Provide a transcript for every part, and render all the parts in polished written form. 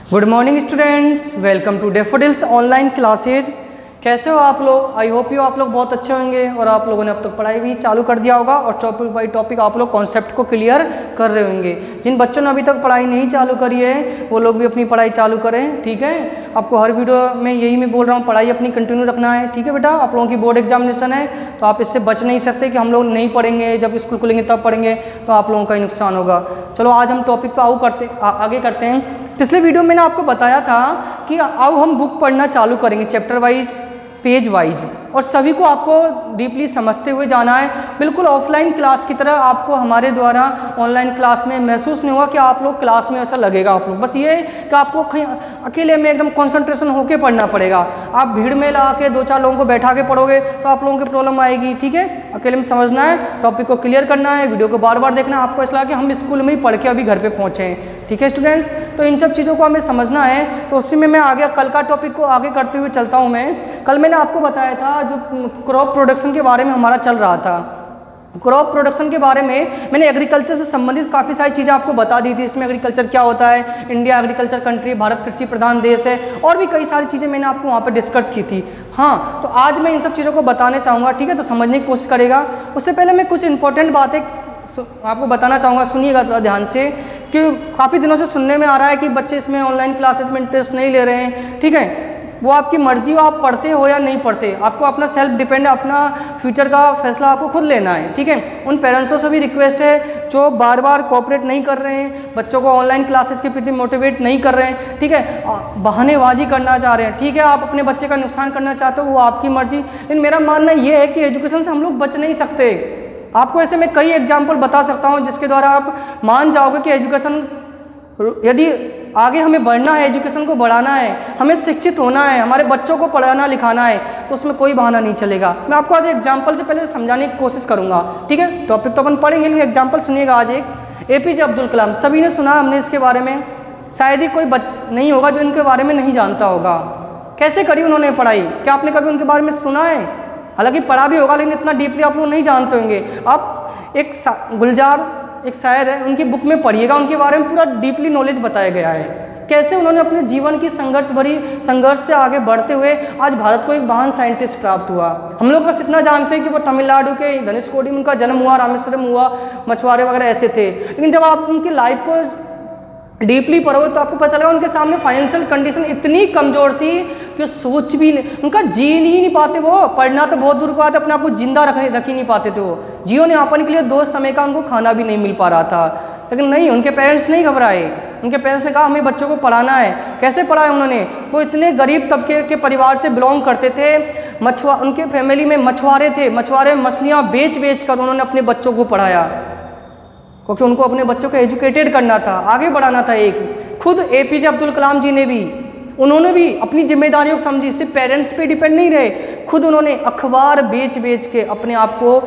Good morning students, welcome to Daffodils online classes. कैसे हो आप लोग? आई होप यू आप लोग बहुत अच्छे होंगे और आप लोगों ने अब तक पढ़ाई भी चालू कर दिया होगा और टॉपिक बाई टॉपिक आप लोग कॉन्सेप्ट को क्लियर कर रहे होंगे। जिन बच्चों ने अभी तक पढ़ाई नहीं चालू करी है वो लोग भी अपनी पढ़ाई चालू करें, ठीक है। आपको हर वीडियो में यही मैं बोल रहा हूँ, पढ़ाई अपनी कंटिन्यू रखना है, ठीक है बेटा। आप लोगों की बोर्ड एग्जामिनेशन है तो आप इससे बच नहीं सकते कि हम लोग नहीं पढ़ेंगे, जब स्कूल खुलेंगे तब पढ़ेंगे, तो आप लोगों का ही नुकसान होगा। चलो आज हम टॉपिक पर आगे करते हैं। पिछले वीडियो में मैंने आपको बताया था कि अब हम बुक पढ़ना चालू करेंगे, चैप्टर वाइज, पेज वाइज, और सभी को आपको डीपली समझते हुए जाना है। बिल्कुल ऑफलाइन क्लास की तरह आपको हमारे द्वारा ऑनलाइन क्लास में महसूस नहीं होगा कि आप लोग क्लास में ऐसा लगेगा। आप लोग बस ये कि आपको कहीं अकेले में एकदम कंसंट्रेशन होके पढ़ना पड़ेगा। आप भीड़ में ला के दो चार लोगों को बैठा के पढ़ोगे तो आप लोगों की प्रॉब्लम आएगी, ठीक है। अकेले में समझना है, टॉपिक को क्लियर करना है, वीडियो को बार बार देखना है। आपको ऐसा लगा कि हम स्कूल में ही पढ़ के अभी घर पर पहुँचे हैं, ठीक है स्टूडेंट्स। तो इन सब चीज़ों को हमें समझना है, तो उसी में मैं आगे कल का टॉपिक को आगे करते हुए चलता हूँ। मैं कल मैंने आपको बताया था जो क्रॉप प्रोडक्शन के बारे में हमारा चल रहा था। क्रॉप प्रोडक्शन के बारे में मैंने एग्रीकल्चर से संबंधित काफ़ी सारी चीज़ें आपको बता दी थी। इसमें एग्रीकल्चर क्या होता है, इंडिया एग्रीकल्चर कंट्री, भारत कृषि प्रधान देश है, और भी कई सारी चीज़ें मैंने आपको वहाँ पर डिस्कस की थी। हाँ, तो आज मैं इन सब चीज़ों को बताने चाहूँगा, ठीक है। तो समझने की कोशिश करेगा। उससे पहले मैं कुछ इंपॉर्टेंट बातें आपको बताना चाहूँगा, सुनिएगा थोड़ा ध्यान से, कि काफ़ी दिनों से सुनने में आ रहा है कि बच्चे इसमें ऑनलाइन क्लासेस में इंटरेस्ट नहीं ले रहे हैं, ठीक है। वो आपकी मर्जी हो, आप पढ़ते हो या नहीं पढ़ते, आपको अपना सेल्फ डिपेंड, अपना फ्यूचर का फैसला आपको खुद लेना है, ठीक है। उन पेरेंट्सों से भी रिक्वेस्ट है जो बार बार कोऑपरेट नहीं कर रहे हैं, बच्चों को ऑनलाइन क्लासेस के प्रति मोटिवेट नहीं कर रहे हैं, ठीक है, बहानेबाजी करना चाह रहे हैं, ठीक है। आप अपने बच्चे का नुकसान करना चाहते हो, वो आपकी मर्जी। लेकिन मेरा मानना ये है कि एजुकेशन से हम लोग बच नहीं सकते। आपको ऐसे मैं कई एग्जाम्पल बता सकता हूँ जिसके द्वारा आप मान जाओगे कि एजुकेशन, यदि आगे हमें बढ़ना है, एजुकेशन को बढ़ाना है, हमें शिक्षित होना है, हमारे बच्चों को पढ़ाना लिखाना है, तो उसमें कोई बहाना नहीं चलेगा। मैं आपको आज एग्जाम्पल से पहले समझाने की कोशिश करूँगा, ठीक है। टॉपिक तो अपन पढ़ेंगे लेकिन एग्जाम्पल सुनिएगा। आज एक एपीजे अब्दुल कलाम, सभी ने सुना, हमने इसके बारे में, शायद ही कोई नहीं होगा जो इनके बारे में नहीं जानता होगा। कैसे करी उन्होंने पढ़ाई? क्या आपने कभी उनके बारे में सुना है? हालांकि पढ़ा भी होगा लेकिन इतना डीपली आप लोग नहीं जानते होंगे। आप एक गुलजार एक शायर है, उनकी बुक में पढ़िएगा, उनके बारे में पूरा डीपली नॉलेज बताया गया है, कैसे उन्होंने अपने जीवन की संघर्ष से आगे बढ़ते हुए आज भारत को एक महान साइंटिस्ट प्राप्त हुआ। हम लोग बस इतना जानते हैं कि वो तमिलनाडु के धनुषकोडी में उनका जन्म हुआ, रामेश्वरम हुआ, मछुआरे वगैरह ऐसे थे। लेकिन जब आप उनकी लाइफ को डीपली पढ़ोगे तो आपको पता चलेगा उनके सामने फाइनेंशियल कंडीशन इतनी कमज़ोर थी कि सोच भी नहीं, उनका जी ही नहीं पाते। वो पढ़ना तो बहुत दूर की बात है, अपने आप को जिंदा रख ही नहीं पाते थे। वो जीवन यापन के लिए 2 समय का उनको खाना भी नहीं मिल पा रहा था। लेकिन नहीं, उनके पेरेंट्स नहीं घबराए। उनके पेरेंट्स ने कहा हमें बच्चों को पढ़ाना है। कैसे पढ़ाया उन्होंने? वो इतने गरीब तबके के परिवार से बिलोंग करते थे, उनके फैमिली में मछुआरे थे, मछुआरे मछलियाँ बेच कर उन्होंने अपने बच्चों को पढ़ाया, क्योंकि उनको अपने बच्चों को एजुकेटेड करना था, आगे बढ़ाना था। एक खुद एपीजे अब्दुल कलाम जी ने भी, उन्होंने भी अपनी जिम्मेदारियों को समझी, सिर्फ पेरेंट्स पे डिपेंड नहीं रहे, खुद उन्होंने अखबार बेच के अपने आप को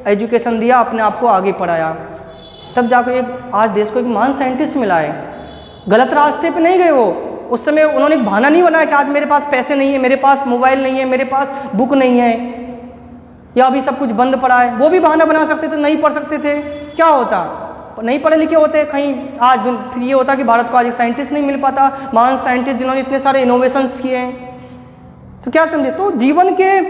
एजुकेशन दिया, अपने आप को आगे पढ़ाया। तब जाकर आज देश को एक महान साइंटिस्ट मिला है। गलत रास्ते पे नहीं गए वो। उस समय उन्होंने एक बहाना नहीं बनाया कि आज मेरे पास पैसे नहीं है, मेरे पास मोबाइल नहीं है, मेरे पास बुक नहीं है, या अभी सब कुछ बंद पड़ा है। वो भी बहाना बना सकते थे, नहीं पढ़ सकते थे, क्या होता? नहीं पढ़े लिखे होते कहीं, आज फिर ये होता कि भारत को आज एक साइंटिस्ट नहीं मिल पाता, महान साइंटिस्ट जिन्होंने इतने सारे इनोवेशंस किए हैं। तो क्या समझे? तो जीवन के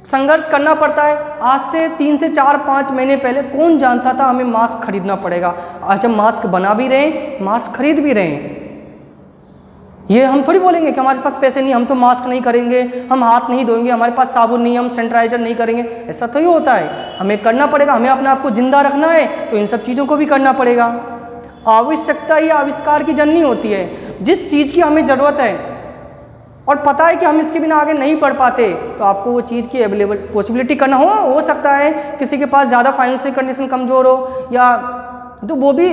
संघर्ष करना पड़ता है। आज से 3 से 4-5 महीने पहले कौन जानता था हमें मास्क खरीदना पड़ेगा? आज हम मास्क बना भी रहे हैं, मास्क खरीद भी रहे हैं। ये हम थोड़ी बोलेंगे कि हमारे पास पैसे नहीं, हम तो मास्क नहीं करेंगे, हम हाथ नहीं धोएंगे, हमारे पास साबुन नहीं, हम सैनिटाइजर नहीं करेंगे। ऐसा तो ही होता है। हमें करना पड़ेगा, हमें अपने आप को जिंदा रखना है तो इन सब चीज़ों को भी करना पड़ेगा। आवश्यकता ही आविष्कार की जननी होती है। जिस चीज़ की हमें ज़रूरत है और पता है कि हम इसके बिना आगे नहीं बढ़ पाते, तो आपको वो चीज़ की अवेलेबल पॉसिबिलिटी करना हो सकता है किसी के पास ज़्यादा फाइनेंशियल कंडीशन कमज़ोर हो, या तो वो भी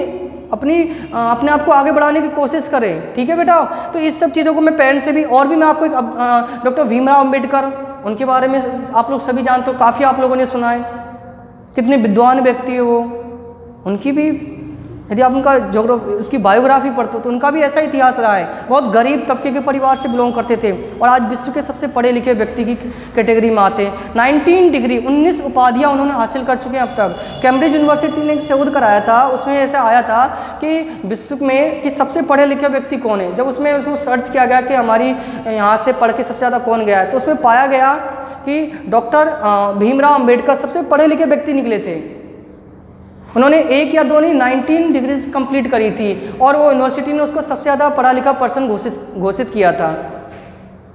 अपने आप को आगे बढ़ाने की कोशिश करें, ठीक है बेटा। तो इस सब चीज़ों को मैं पेरेंट्स से भी, और भी मैं आपको डॉक्टर भीमराव अम्बेडकर, उनके बारे में आप लोग सभी जानते हो, काफ़ी आप लोगों ने सुना है, कितने विद्वान व्यक्ति है वो। उनकी भी यदि आप उनका उसकी बायोग्राफी पढ़ते हो तो उनका भी ऐसा इतिहास रहा है, बहुत गरीब तबके के परिवार से बिलोंग करते थे और आज विश्व के सबसे पढ़े लिखे व्यक्ति की कैटेगरी में आते हैं। 19 डिग्री 19 उपाधियां उन्होंने हासिल कर चुके हैं अब तक। कैम्ब्रिज यूनिवर्सिटी ने एक शोध कराया था, उसमें ऐसा आया था कि विश्व में कि सबसे पढ़े लिखे व्यक्ति कौन है। जब उसमें उसको सर्च किया गया कि हमारी यहाँ से पढ़ के सबसे ज़्यादा कौन गया है, तो उसमें पाया गया कि डॉक्टर भीमराव अंबेडकर सबसे पढ़े लिखे व्यक्ति निकले थे। उन्होंने 1 या 2 नहीं 19 डिग्रीज कंप्लीट करी थी और वो यूनिवर्सिटी ने उसको सबसे ज़्यादा पढ़ा लिखा पर्सन घोषित किया था।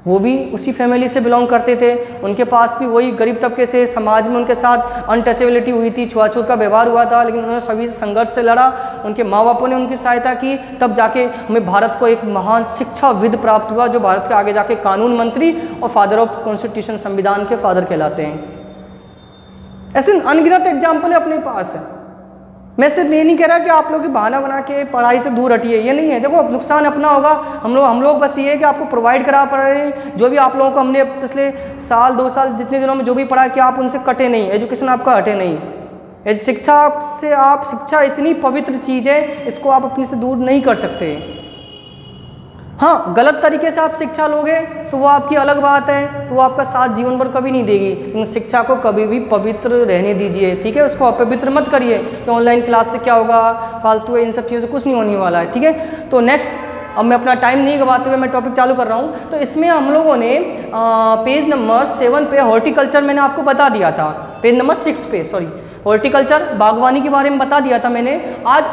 वो भी उसी फैमिली से बिलोंग करते थे, उनके पास भी वही गरीब तबके से, समाज में उनके साथ अनटचेबिलिटी हुई थी, छुआछूत का व्यवहार हुआ था, लेकिन उन्होंने सभी संघर्ष से लड़ा। उनके माँ बापों ने उनकी सहायता की, तब जाके हमें भारत को एक महान शिक्षाविद प्राप्त हुआ जो भारत के आगे जाके कानून मंत्री और फादर ऑफ कॉन्स्टिट्यूशन, संविधान के फादर कहलाते हैं। ऐसे अनगिनत एग्जाम्पल है अपने पास। मैं सिर्फ ये नहीं कह रहा कि आप लोग बहाना बना के पढ़ाई से दूर हटिए, ये नहीं है। देखो नुकसान अपना होगा, हम लोग बस ये है कि आपको प्रोवाइड करा पा रहे हैं। जो भी आप लोगों को हमने पिछले साल 2 साल जितने दिनों में जो भी पढ़ा कि आप उनसे कटे नहीं, एजुकेशन आपका हटे नहीं। शिक्षा इतनी पवित्र चीज़ है, इसको आप अपने से दूर नहीं कर सकते। हाँ, गलत तरीके से आप शिक्षा लोगे तो वो आपकी अलग बात है, तो वो आपका साथ जीवन भर कभी नहीं देगी। लेकिन शिक्षा को कभी भी पवित्र रहने दीजिए, ठीक है। उसको अपवित्र मत करिए कि ऑनलाइन क्लास से क्या होगा, फालतू है, इन सब चीज़ों से कुछ नहीं होने वाला है, ठीक है। तो नेक्स्ट, अब मैं अपना टाइम नहीं गवाते हुए मैं टॉपिक चालू कर रहा हूँ। तो इसमें हम लोगों ने पेज नंबर 7 पे हॉर्टिकल्चर मैंने आपको बता दिया था, पेज नंबर 6 पे, सॉरी, हॉर्टिकल्चर बागवानी के बारे में बता दिया था मैंने। आज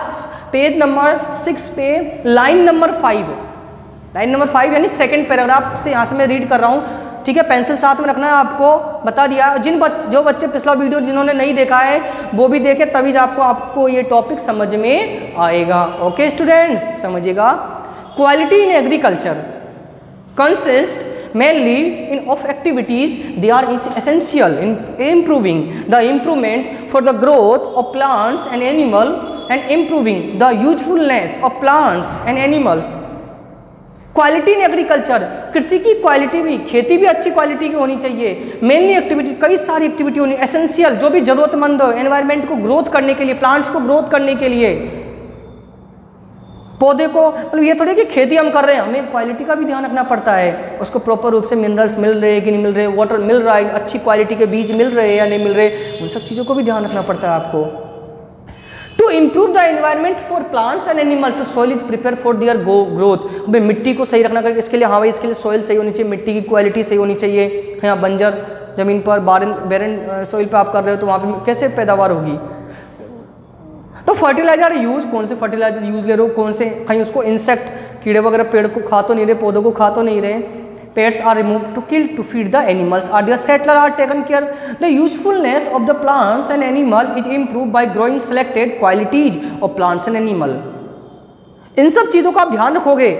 पेज नंबर 6 पे लाइन नंबर 5 यानी सेकंड पैराग्राफ से यहाँ से मैं रीड कर रहा हूँ, ठीक है। पेंसिल साथ में रखना है, आपको बता दिया। जो बच्चे पिछला वीडियो जिन्होंने नहीं देखा है वो भी देखे, तभी आपको ये टॉपिक समझ में आएगा। ओके स्टूडेंट्स, समझिएगा। Quality in agriculture consist mainly of activities they are essential in improving the improvement for the growth of plants and animal and improving the usefulness of plants and animals। Quality in agriculture, कृषि की quality भी, खेती भी अच्छी quality की होनी चाहिए। Mainly activity, कई सारी एक्टिविटी होनी, एसेंशियल, जो भी जरूरतमंद हो एनवायरनमेंट को ग्रोथ करने के लिए, प्लांट्स को ग्रोथ करने के लिए, पौधे को, मतलब ये थोड़ी कि खेती हम कर रहे हैं, हमें क्वालिटी का भी ध्यान रखना पड़ता है। उसको प्रॉपर रूप से मिनरल्स मिल रहे हैं कि नहीं मिल रहे, वाटर मिल रहा है, अच्छी क्वालिटी के बीज मिल रहे हैं या नहीं मिल रहे, उन सब चीज़ों को भी ध्यान रखना पड़ता है आपको। To improve the environment for plants and animal to soil is prepare for their growth. भाई मिट्टी को सही रखना करके इसके लिए, हाँ भाई इसके लिए सॉइल सही होनी चाहिए, मिट्टी की क्वालिटी सही होनी चाहिए। यहाँ बंजर जमीन पर, बैरन सॉइल पे आप कर रहे हो तो वहाँ पे कैसे पैदावार होगी। तो फर्टिलाइजर यूज, कौन से फर्टिलाइजर यूज ले रहे हो, कौन से, कहीं उसको इंसेक्ट कीड़े वगैरह पेड़ को खा तो नहीं रहे, पौधों को खा तो नहीं रहे। Pets are removed to kill to feed the animals, or their settler are taken care. The usefulness of the plants and animal is improved by growing selected qualities of plants and animal। इन सब चीज़ों का आप ध्यान रखोगे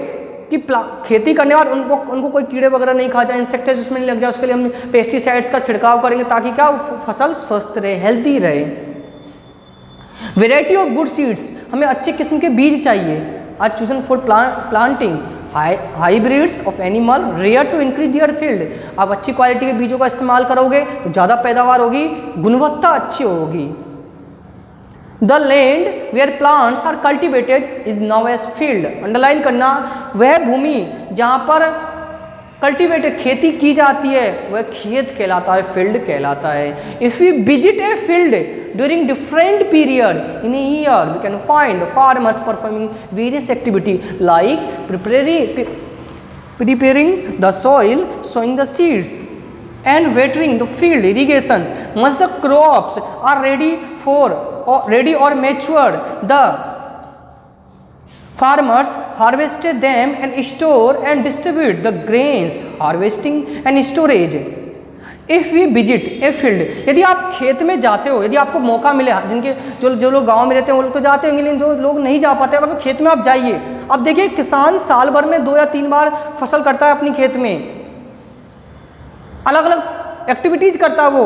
कि खेती करने वाले उनको कोई कीड़े वगैरह नहीं खा जाए, इंसेक्ट उसमें नहीं लग जाए, उसके लिए हम पेस्टिसाइड्स का छिड़काव करेंगे ताकि क्या फसल स्वस्थ रहे, हेल्दी रहे। वेराइटी ऑफ गुड सीड्स, हमें अच्छे किस्म के बीज चाहिए। आज chosen for planting hybrids of animal rare to increase their field. आप अच्छी क्वालिटी के बीजों का इस्तेमाल करोगे तो ज़्यादा पैदावार होगी, गुणवत्ता अच्छी होगी। The land where plants are cultivated is now as field. Underline करना, वह भूमि जहाँ पर कल्टिवेटेड खेती की जाती है वह खेत कहलाता है, फील्ड कहलाता है। If you visit a field during different period in a year we can find farmers performing various activity like preparing the soil, sowing the seeds and watering the field, irrigation. Once the crops are ready or matured, the farmers harvested them and store and distribute the grains, harvesting and storage. If we visit a field, यदि आप खेत में जाते हो, यदि आपको मौका मिले, जिनके जो लोग गांव में रहते हैं वो लोग तो जाते होंगे, लेकिन जो लोग नहीं जा पाते, अगर खेत में आप जाइए, अब देखिए किसान साल भर में 2 या 3 बार फसल करता है अपनी खेत में, अलग अलग एक्टिविटीज करता है वो।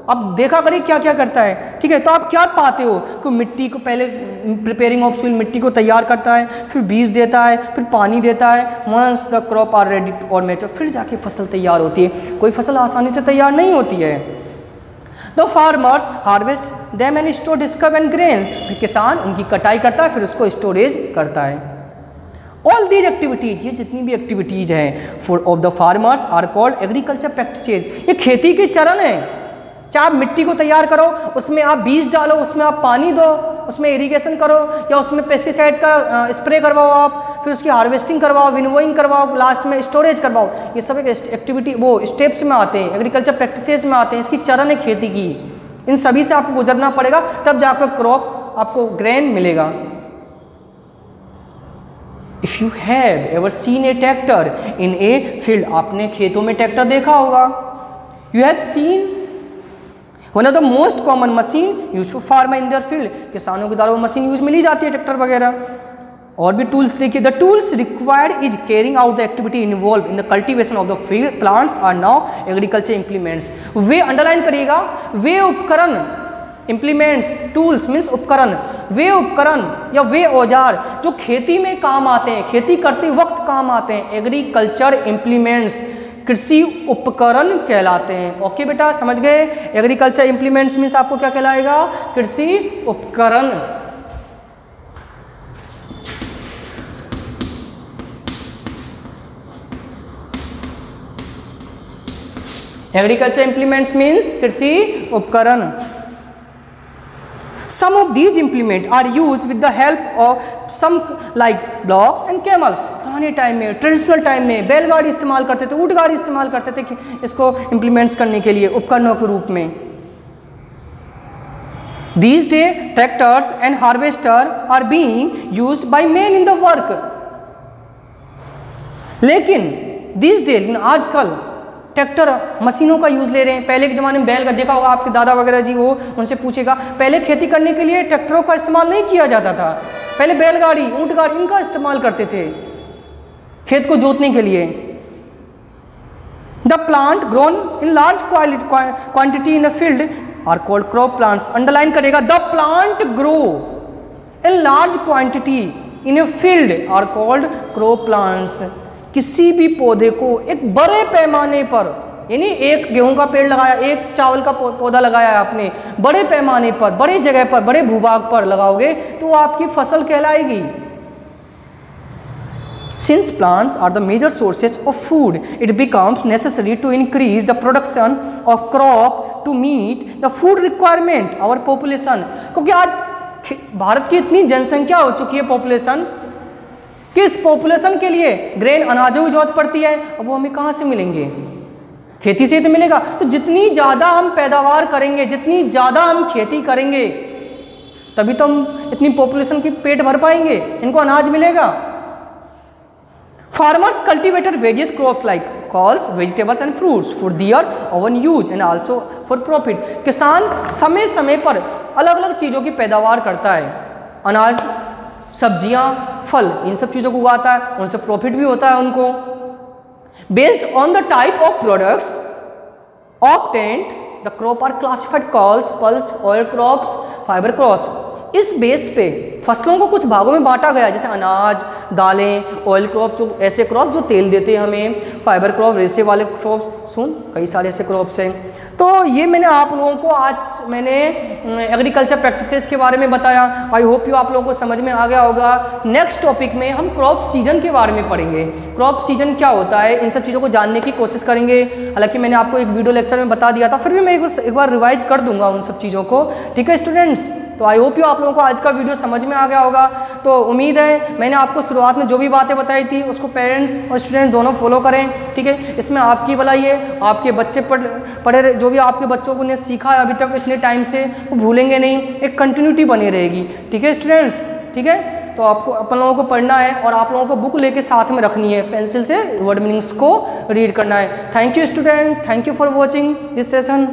अब देखा करिए क्या क्या करता है, ठीक है। तो आप क्या पाते हो कि मिट्टी को पहले प्रिपेयरिंग ऑफ सोइल, मिट्टी को तैयार करता है, फिर बीज देता है, फिर पानी देता है। Once the crop are ready और मैच्योर, फिर जाके फसल तैयार होती है। कोई फसल आसानी से तैयार नहीं होती है। The farmers harvest them and store discard grain, किसान उनकी कटाई करता है फिर उसको स्टोरेज करता है। ऑल दीज एक्टिविटीज, ये जितनी भी एक्टिविटीज हैं for of the farmers are called agriculture practices, ये खेती के चरण हैं। चाहे आप मिट्टी को तैयार करो, उसमें आप बीज डालो, उसमें आप पानी दो, उसमें इरिगेशन करो, या उसमें पेस्टिसाइड्स का स्प्रे करवाओ आप, फिर उसकी हार्वेस्टिंग करवाओ, विनोइंग करवाओ, लास्ट में स्टोरेज करवाओ, ये सब एक एक्टिविटी वो स्टेप्स में आते हैं, एग्रीकल्चर प्रैक्टिसेस में आते हैं। इसकी चरण है खेती की, इन सभी से आपको गुजरना पड़ेगा, तब जाकर क्रॉप आपको ग्रेन मिलेगा। If you have ever seen A tractor in a field, आपने खेतों में ट्रैक्टर देखा होगा। You have seen one of the most common machine use for farmer in their field, किसानों के द्वारा वो मशीन यूज मिली जाती है, ट्रैक्टर वगैरह। और भी टूल्स देखिए, the tools required is carrying out the activity involve in the cultivation of the field plants are now agriculture implements. वे अंडरलाइन करिएगा, वे उपकरण, इम्प्लीमेंट्स, टूल्स मीन्स उपकरण, वे उपकरण या वे औजार जो खेती में काम आते हैं, खेती करते वक्त काम आते हैं, एग्रीकल्चर इम्प्लीमेंट्स, कृषि उपकरण कहलाते हैं। ओके बेटा, समझ गए? एग्रीकल्चर इम्प्लीमेंट्स मीन्स आपको क्या कहलाएगा? कृषि उपकरण। एग्रीकल्चर इम्प्लीमेंट्स मीन्स कृषि उपकरण। Some of these implements are used with the help of some like blocks and camels। पुराने टाइम में, ट्रेडिशनल टाइम में बैलगाड़ी इस्तेमाल करते थे, ऊँट गाड़ी इस्तेमाल करते थे कि इसको इम्प्लीमेंट्स करने के लिए उपकरणों के रूप में। These days tractors and harvester are being used by men in the work। लेकिन these days, आजकल ट्रैक्टर मशीनों का यूज़ ले रहे हैं। पहले के ज़माने में बैल का देखा होगा आपके दादा वगैरह जी, वो उनसे पूछेगा, पहले खेती करने के लिए ट्रैक्टरों का इस्तेमाल नहीं किया जाता था, पहले बैलगाड़ी, ऊँट गाड़ी इनका इस्तेमाल करते थे खेत को जोतने के लिए। The plant grown in large quantity in a field are called crop plants. Underline करेगा, the plant grow in large quantity in a field are called crop plants. किसी भी पौधे को एक बड़े पैमाने पर, यानी एक गेहूं का पेड़ लगाया, एक चावल का पौधा लगाया है आपने, बड़े पैमाने पर, बड़े जगह पर, बड़े भूभाग पर लगाओगे तो आपकी फसल कहलाएगी। Since plants are the major sources of food, it becomes necessary to increase the production of crop to meet the food requirement our population। क्योंकि आज भारत की इतनी जनसंख्या हो चुकी है, पॉपुलेशन, किस पॉपुलेशन के लिए ग्रेन, अनाजों की जरूरत पड़ती है, अब वो हमें कहाँ से मिलेंगे? खेती से तो मिलेगा। तो जितनी ज़्यादा हम पैदावार करेंगे, जितनी ज़्यादा हम खेती करेंगे, तभी तो हम इतनी पॉपुलेशन की पेट भर पाएंगे, इनको अनाज मिलेगा। Farmers cultivated various crops like calls, vegetables and fruits for their own use and also for profit. किसान समय समय पर अलग अलग चीज़ों की पैदावार करता है, अनाज, सब्जियां, फल, इन सब चीज़ों को उगाता है, उनसे प्रॉफिट भी होता है उनको। Based on the type of products obtained the crop are classified calls, pulse, oil crops, fibre crops. इस बेस पे फसलों को कुछ भागों में बांटा गया, जैसे अनाज, दालें, ऑयल क्रॉप, जो ऐसे क्रॉप्स जो तेल देते हैं हमें, फाइबर क्रॉप, रेशे वाले क्रॉप्स, कई सारे ऐसे क्रॉप्स हैं। तो ये मैंने आप लोगों को आज एग्रीकल्चर प्रैक्टिसेस के बारे में बताया। आई होप यू आप लोगों को समझ में आ गया होगा। नेक्स्ट टॉपिक में हम क्रॉप सीजन के बारे में पढ़ेंगे। क्रॉप सीजन क्या होता है, इन सब चीज़ों को जानने की कोशिश करेंगे। हालांकि मैंने आपको एक वीडियो लेक्चर में बता दिया था, फिर भी मैं एक बार रिवाइज कर दूंगा उन सब चीज़ों को। ठीक है स्टूडेंट्स, तो आई होप यू आप लोगों को आज का वीडियो समझ में आ गया होगा। तो उम्मीद है मैंने आपको शुरुआत में जो भी बातें बताई थी उसको पेरेंट्स और स्टूडेंट दोनों फॉलो करें। ठीक है, इसमें आपकी भलाई है, आपके बच्चे पढ़े, जो भी आपके बच्चों को ने सीखा है अभी तक इतने टाइम से, वो भूलेंगे नहीं, एक कंटिन्यूटी बनी रहेगी। ठीक है स्टूडेंट्स, ठीक है, तो आपको अपन लोगों को पढ़ना है और आप लोगों को बुक लेके साथ में रखनी है, पेंसिल से वर्ड मीनिंग्स को रीड करना है। Thank you student, thank you for watching this session.